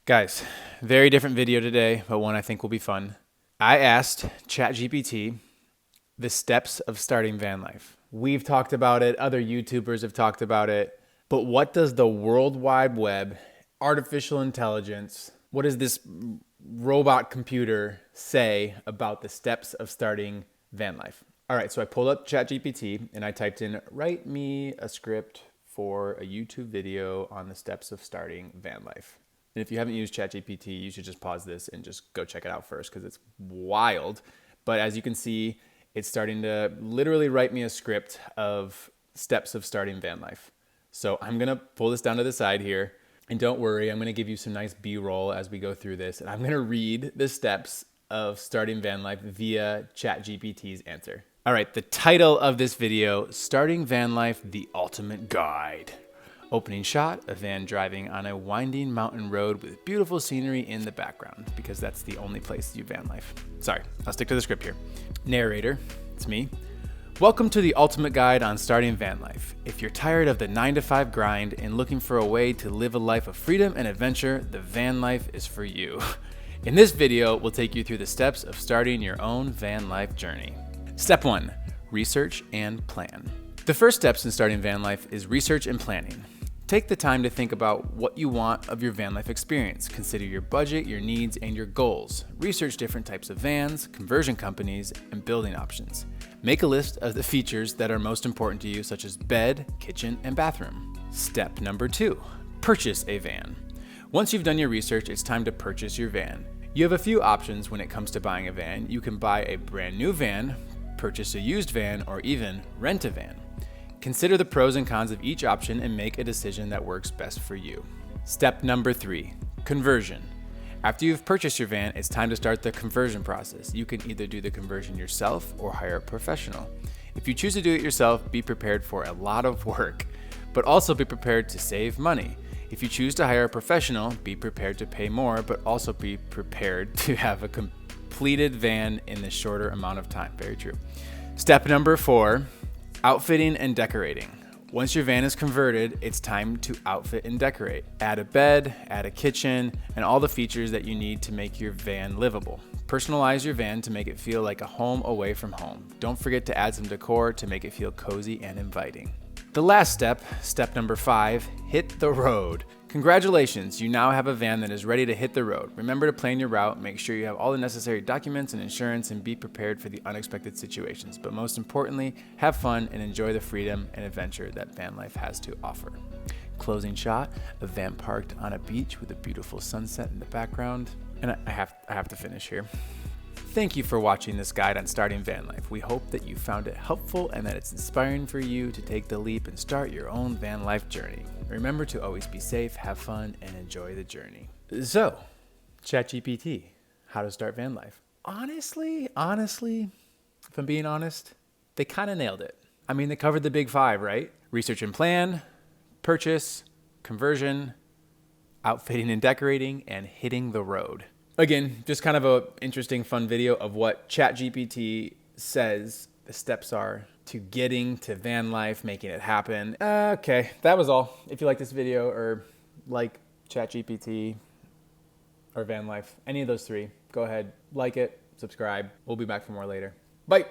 Guys, very different video today, but one I think will be fun. I asked ChatGPT the steps of starting van life. We've talked about it, other YouTubers have talked about it, but what does the World Wide Web, artificial intelligence, what does this robot computer say about the steps of starting van life? All right, so I pulled up ChatGPT and I typed in, write me a script for a YouTube video on the steps of starting van life. And if you haven't used ChatGPT, you should just pause this and just go check it out first because it's wild. But as you can see, it's starting to literally write me a script of steps of starting van life. So I'm going to pull this down to the side here. And don't worry, I'm going to give you some nice B-roll as we go through this. And I'm going to read the steps of starting van life via ChatGPT's answer. All right, the title of this video, Starting Van Life, The Ultimate Guide. Opening shot, a van driving on a winding mountain road with beautiful scenery in the background, because that's the only place to do van life. Sorry, I'll stick to the script here. Narrator, it's me. Welcome to the ultimate guide on starting van life. If you're tired of the 9-to-5 grind and looking for a way to live a life of freedom and adventure, the van life is for you. In this video, we'll take you through the steps of starting your own van life journey. Step 1, research and plan. The first steps in starting van life is research and planning. Take the time to think about what you want of your van life experience. Consider your budget, your needs, and your goals. Research different types of vans, conversion companies, and building options. Make a list of the features that are most important to you, such as bed, kitchen, and bathroom. Step number 2, purchase a van. Once you've done your research, it's time to purchase your van. You have a few options when it comes to buying a van. You can buy a brand new van, purchase a used van, or even rent a van. Consider the pros and cons of each option and make a decision that works best for you. Step number 3, conversion. After you've purchased your van, it's time to start the conversion process. You can either do the conversion yourself or hire a professional. If you choose to do it yourself, be prepared for a lot of work, but also be prepared to save money. If you choose to hire a professional, be prepared to pay more, but also be prepared to have a completed van in the shorter amount of time. Very true. Step number 4, outfitting and decorating. Once your van is converted, it's time to outfit and decorate. Add a bed, add a kitchen, and all the features that you need to make your van livable. Personalize your van to make it feel like a home away from home. Don't forget to add some decor to make it feel cozy and inviting. The last step, step number 5, hit the road. Congratulations, you now have a van that is ready to hit the road. Remember to plan your route, make sure you have all the necessary documents and insurance, and be prepared for the unexpected situations. But most importantly, have fun and enjoy the freedom and adventure that van life has to offer. Closing shot, a van parked on a beach with a beautiful sunset in the background. And I have to finish here. Thank you for watching this guide on starting van life. We hope that you found it helpful and that it's inspiring for you to take the leap and start your own van life journey. Remember to always be safe, have fun, and enjoy the journey. So, ChatGPT, how to start van life. Honestly, if I'm being honest, they kind of nailed it. I mean, they covered the big 5, right? Research and plan, purchase, conversion, outfitting and decorating, and hitting the road. Again, just kind of a interesting, fun video of what ChatGPT says the steps are to getting to van life, making it happen. Okay, that was all. If you like this video or like ChatGPT or van life, any of those 3, go ahead, like it, subscribe. We'll be back for more later. Bye.